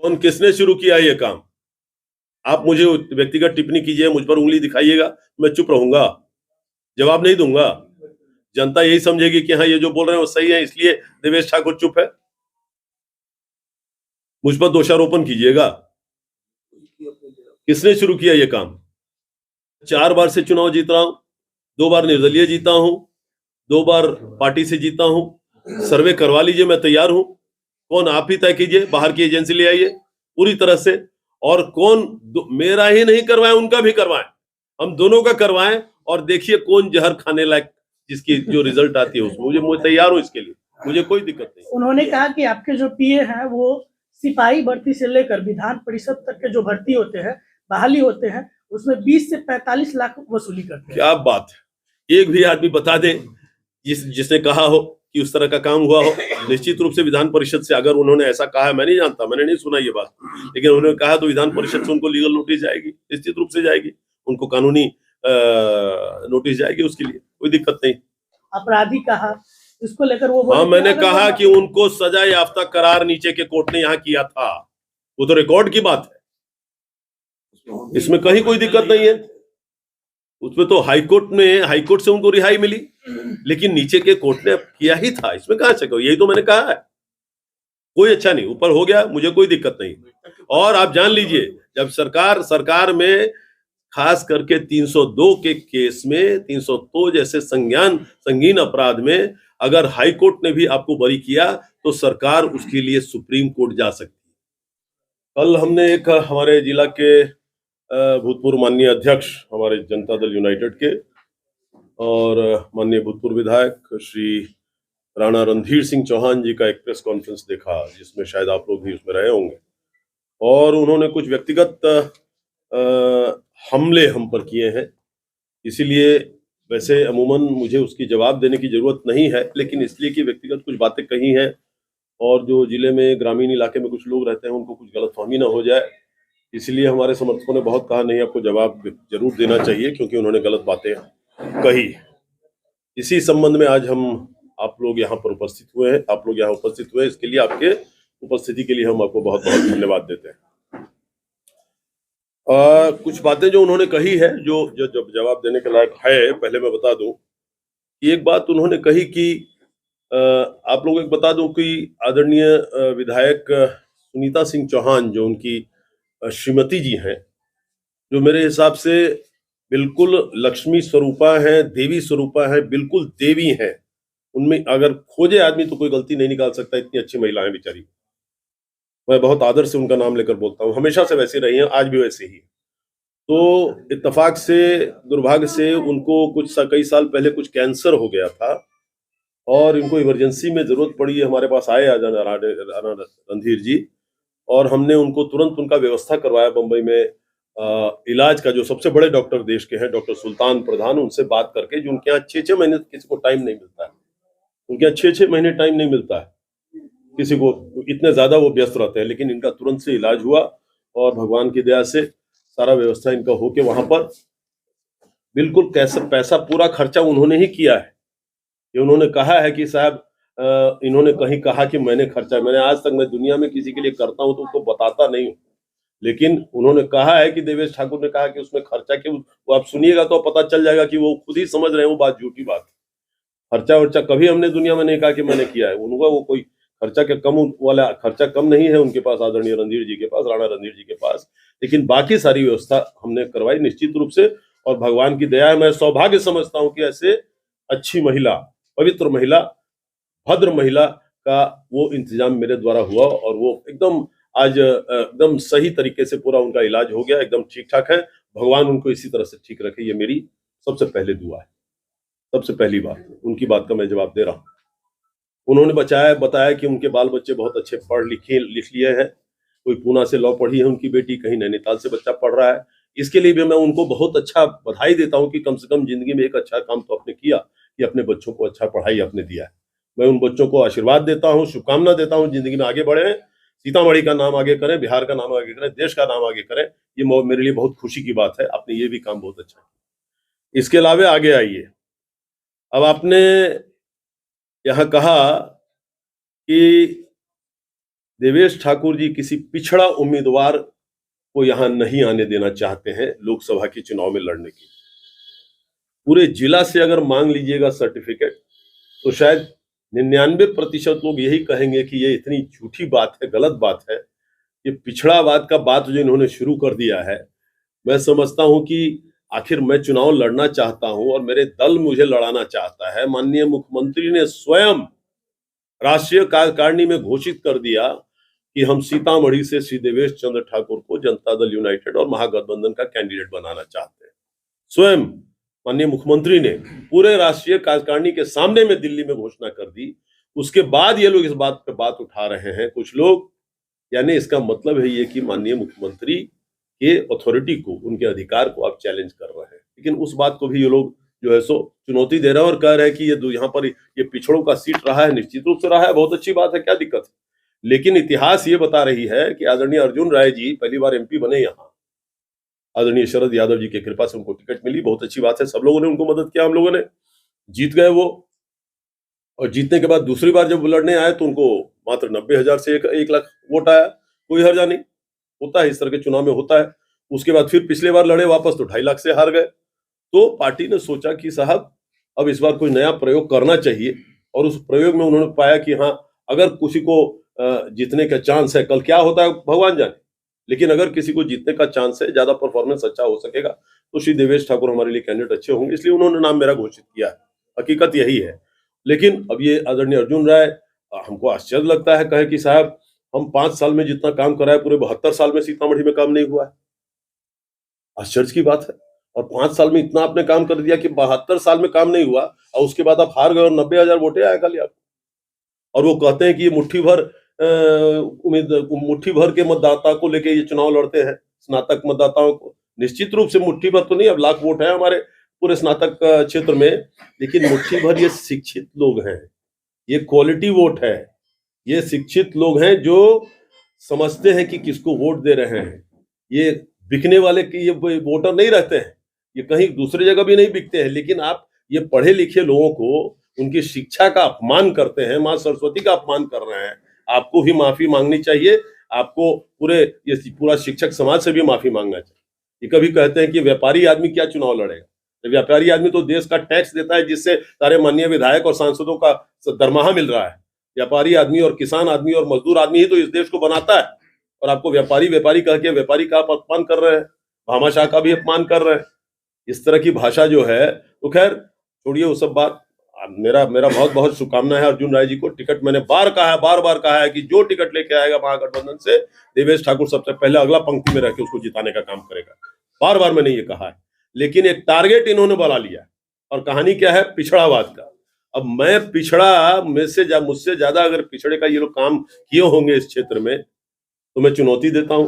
कौन किसने शुरू किया ये काम? आप मुझे व्यक्तिगत टिप्पणी कीजिए, मुझ पर उंगली दिखाइएगा, मैं चुप रहूंगा, जवाब नहीं दूंगा। जनता यही समझेगी कि हाँ, ये जो बोल रहे हैं वो सही है, इसलिए देवेश ठाकुर चुप है। मुझ पर दोषारोपण कीजिएगा। किसने शुरू किया ये काम? 4 बार से चुनाव जीत रहा हूं, 2 बार निर्दलीय जीता हूं, 2 बार पार्टी से जीता हूं। सर्वे करवा लीजिए, मैं तैयार हूं। कौन, आप ही तय कीजिए, बाहर की एजेंसी ले आइए पूरी तरह से। और कौन मेरा ही नहीं करवाए, उनका भी करवाएं, हम दोनों का करवाएं, और देखिए कौन जहर खाने लायक, जिसकी जो रिजल्ट आती है उसमें मुझे तैयार हूं इसके लिए, मुझे कोई दिक्कत नहीं। उन्होंने कहा कि आपके जो पीए हैं वो सिपाही भर्ती से लेकर विधान परिषद तक के जो भर्ती होते हैं, बहाली होते हैं, उसमें 20 से 45 लाख वसूली करते हैं। क्या बात है, एक भी आदमी बता दे जिसने कहा हो कि उस तरह का काम हुआ हो। निश्चित रूप से विधान परिषद से अगर उन्होंने ऐसा कहा है, मैं नहीं जानता, मैंने नहीं सुना ये बात, लेकिन उन्होंने कहा तो विधान परिषद से उनको लीगल नोटिस जाएगी, निश्चित रूप से जाएगी, उनको कानूनी नोटिस जाएगी, उसके लिए कोई दिक्कत नहीं। अपराधी कहा, इसको लेकर वो हाँ, मैंने कहा कि उनको सजा याफ्ता करार नीचे के कोर्ट ने यहाँ किया था, वो तो रिकॉर्ड की बात है, इसमें कहीं कोई दिक्कत नहीं है। उसमें तो हाईकोर्ट से उनको रिहाई मिली, लेकिन नीचे के कोर्ट ने किया ही था, इसमें कहां से कहो, यही तो मैंने कहा है। कोई अच्छा नहीं, ऊपर हो गया, मुझे कोई दिक्कत नहीं। और आप जान लीजिए, जब सरकार में खास करके 302 के केस में, 302 जैसे संगीन अपराध में अगर हाई कोर्ट ने भी आपको बरी किया तो सरकार उसके लिए सुप्रीम कोर्ट जा सकती है। कल हमने एक हमारे जिला के भूतपूर्व माननीय अध्यक्ष हमारे जनता दल यूनाइटेड के और माननीय भूतपूर्व विधायक श्री राणा रणधीर सिंह चौहान जी का एक प्रेस कॉन्फ्रेंस देखा, जिसमें शायद आप लोग भी उसमें रहे होंगे, और उन्होंने कुछ व्यक्तिगत हमले हम पर किए हैं। इसीलिए वैसे अमूमन मुझे उसकी जवाब देने की जरूरत नहीं है, लेकिन इसलिए कि व्यक्तिगत कुछ बातें कही हैं, और जो जिले में ग्रामीण इलाके में कुछ लोग रहते हैं उनको कुछ गलतफहमी ना हो जाए, इसलिए हमारे समर्थकों ने बहुत कहा नहीं, आपको जवाब जरूर देना चाहिए क्योंकि उन्होंने गलत बातें कही। इसी संबंध में आज आप लोग यहाँ पर उपस्थित हुए हैं, आप लोग यहाँ उपस्थित हुए, इसके लिए आपके उपस्थिति के लिए हम आपको बहुत बहुत धन्यवाद देते हैं। कुछ बातें जो उन्होंने कही है जो जब जवाब देने के लायक है, पहले मैं बता दूं कि एक बात उन्होंने कही कि आप लोगों को बता दूं कि आदरणीय विधायक सुनीता सिंह चौहान, जो उनकी श्रीमती जी हैं, जो मेरे हिसाब से बिल्कुल लक्ष्मी स्वरूपा है, देवी स्वरूपा है, बिल्कुल देवी है, उनमें अगर खोजे आदमी तो कोई गलती नहीं निकाल सकता, इतनी अच्छी महिला है बेचारी। मैं बहुत आदर से उनका नाम लेकर बोलता हूँ, हमेशा से वैसे रही हैं, आज भी वैसे ही। तो इत्तेफाक से, दुर्भाग्य से उनको कई साल पहले कुछ कैंसर हो गया था और इनको इमरजेंसी में जरूरत पड़ी, हमारे पास आए रणधीर जी, और हमने उनको तुरंत उनका व्यवस्था करवाया बंबई में इलाज का, जो सबसे बड़े डॉक्टर देश के हैं, डॉक्टर सुल्तान प्रधान, उनसे बात करके, जो उनके यहाँ 6-6 महीने किसी को टाइम नहीं मिलता है, उनके यहाँ 6-6 महीने टाइम नहीं मिलता है किसी को, इतने ज्यादा वो व्यस्त रहते हैं, लेकिन इनका तुरंत से इलाज हुआ और भगवान की दया से सारा व्यवस्था इनका होके वहां पर बिल्कुल कैसे पैसा पूरा खर्चा उन्होंने ही किया है। ये उन्होंने कहा है कि साहब, इन्होंने कहीं कहा कि मैंने खर्चा, मैंने आज तक मैं दुनिया में किसी के लिए करता हूं तो उसको बताता नहीं हूं, लेकिन उन्होंने कहा है कि देवेश ठाकुर ने कहा कि उसमें खर्चा क्यों, वो आप सुनिएगा तो पता चल जाएगा कि वो खुद ही समझ रहे हैं वो बात झूठी बात। खर्चा वर्चा कभी हमने दुनिया में नहीं कहा कि मैंने किया है, उनका वो कोई खर्चा के कम वाला खर्चा कम नहीं है उनके पास, आदरणीय रणधीर जी के पास, राणा रणधीर जी के पास, लेकिन बाकी सारी व्यवस्था हमने करवाई निश्चित रूप से, और भगवान की दया है, मैं सौभाग्य समझता हूं कि ऐसे अच्छी महिला, पवित्र महिला, भद्र महिला का वो इंतजाम मेरे द्वारा हुआ, और वो एकदम आज एकदम सही तरीके से पूरा उनका इलाज हो गया, एकदम ठीक ठाक है। भगवान उनको इसी तरह से ठीक रखे, ये मेरी सबसे पहले दुआ है, सबसे पहली बात, उनकी बात का मैं जवाब दे रहा हूँ। उन्होंने बताया कि उनके बाल बच्चे बहुत अच्छे लिख लिए हैं, कोई पूना से लॉ पढ़ी है उनकी बेटी, कहीं नैनीताल से बच्चा पढ़ रहा है, इसके लिए भी मैं उनको बहुत अच्छा बधाई देता हूं कि कम से कम जिंदगी में एक अच्छा काम तो आपने किया कि अपने बच्चों को अच्छा पढ़ाई आपने दिया है। मैं उन बच्चों को आशीर्वाद देता हूँ, शुभकामना देता हूँ, जिंदगी में आगे बढ़े, सीतामढ़ी का नाम आगे करें, बिहार का नाम आगे करें, देश का नाम आगे करें, ये मेरे लिए बहुत खुशी की बात है। आपने ये भी काम बहुत अच्छा किया। इसके अलावा आगे आइए, अब आपने यहाँ कहा कि देवेश ठाकुर जी किसी पिछड़ा उम्मीदवार को यहाँ नहीं आने देना चाहते हैं लोकसभा के चुनाव में लड़ने की। पूरे जिला से अगर मांग लीजिएगा सर्टिफिकेट तो शायद 99% लोग यही कहेंगे कि ये इतनी झूठी बात है, गलत बात है। ये पिछड़ावाद का बात जो इन्होंने शुरू कर दिया है, मैं समझता हूं कि आखिर मैं चुनाव लड़ना चाहता हूं और मेरे दल मुझे लड़ाना चाहता है। माननीय मुख्यमंत्री ने स्वयं राष्ट्रीय कार्यकारिणी में घोषित कर दिया कि हम सीतामढ़ी से श्री देवेश चंद्र ठाकुर को जनता दल यूनाइटेड और महागठबंधन का कैंडिडेट बनाना चाहते हैं। स्वयं माननीय मुख्यमंत्री ने पूरे राष्ट्रीय कार्यकारिणी के सामने में दिल्ली में घोषणा कर दी। उसके बाद ये लोग इस बात पे बात उठा रहे हैं कुछ लोग, यानी इसका मतलब है ये कि माननीय मुख्यमंत्री के अथॉरिटी को, उनके अधिकार को आप चैलेंज कर रहे हैं। लेकिन उस बात को भी ये लोग जो है सो चुनौती दे रहे हैं और कह रहे हैं कि ये यहाँ पर ये पिछड़ों का सीट रहा है, निश्चित रूप से रहा है, बहुत अच्छी बात है, क्या दिक्कत है। लेकिन इतिहास ये बता रही है कि आदरणीय अर्जुन राय जी पहली बार एमपी बने यहाँ, आदरणीय शरद यादव जी की कृपा से उनको टिकट मिली, बहुत अच्छी बात है, सब लोगों ने उनको मदद किया, हम लोगों ने, जीत गए वो। और जीतने के बाद दूसरी बार जब लड़ने आए तो उनको मात्र 90,000 से 1 लाख वोट आया, कोई हर्जा नहीं, होता है इस तरह के चुनाव में, होता है। उसके बाद फिर पिछले बार लड़े वापस तो 2.5 लाख से हार गए। तो पार्टी ने सोचा कि साहब अब इस बार कोई नया प्रयोग करना चाहिए, और उस प्रयोग में उन्होंने पाया कि हाँ, अगर किसी को जीतने का चांस है, कल क्या होता है भगवान जाने, लेकिन अगर किसी को जीतने का चांस है, ज्यादा परफॉर्मेंस अच्छा हो सकेगा तो श्री देवेश ठाकुर हमारे लिए कैंडिडेट अच्छे होंगे, इसलिए उन्होंने नाम मेरा घोषित किया है। हकीकत यही है। लेकिन अब ये आदरणीय अर्जुन राय, हमको आश्चर्य लगता है, कहे कि साहब हम 5 साल में जितना काम करा है पूरे 72 साल में सीतामढ़ी में काम नहीं हुआ है। आश्चर्य की बात है। और 5 साल में इतना आपने काम कर दिया कि 72 साल में काम नहीं हुआ, और उसके बाद आप हार गए और 90,000 वोटे आए खाली आपको। और वो कहते हैं कि ये मुट्ठी भर के मतदाता को लेके ये चुनाव लड़ते हैं, स्नातक मतदाताओं को। निश्चित रूप से मुट्ठी भर तो नहीं, अब लाख वोट है हमारे पूरे स्नातक क्षेत्र में, लेकिन मुट्ठी भर ये शिक्षित लोग हैं, ये क्वालिटी वोट है, ये शिक्षित लोग हैं जो समझते हैं कि किसको वोट दे रहे हैं। ये बिकने वाले की ये वोटर नहीं रहते हैं, ये कहीं दूसरी जगह भी नहीं बिकते हैं। लेकिन आप ये पढ़े लिखे लोगों को उनकी शिक्षा का अपमान करते हैं, माँ सरस्वती का अपमान कर रहे हैं। आपको भी माफी मांगनी चाहिए, आपको पूरा शिक्षक समाज से भी माफी मांगना चाहिए। ये कभी कहते हैं कि व्यापारी आदमी क्या चुनाव लड़ेगा, व्यापारी आदमी तो देश का टैक्स देता है, जिससे सारे माननीय विधायक और सांसदों का दरमाहा मिल रहा है। व्यापारी आदमी और किसान आदमी और मजदूर आदमी ही तो इस देश को बनाता है, और आपको व्यापारी कह के व्यापारी का आप अपमान कर रहे हैं, भामाशाह का भी अपमान कर रहे हैं। इस तरह की भाषा जो है, तो खैर छोड़िए वो सब बात। मेरा बहुत बहुत शुभकामना है अर्जुन राय जी को। टिकट मैंने बार बार कहा है कि जो टिकट लेके आएगा महागठबंधन से, देवेश ठाकुर सबसे पहले अगला पंक्ति में रह के उसको जिताने का काम करेगा। बार मैंने ये कहा है, लेकिन एक टारगेट इन्होंने बना लिया, और कहानी क्या है, पिछड़ावाद का। अब मैं पिछड़ा, मुझसे ज्यादा अगर पिछड़े का ये लोग काम किए होंगे इस क्षेत्र में, तो मैं चुनौती देता हूं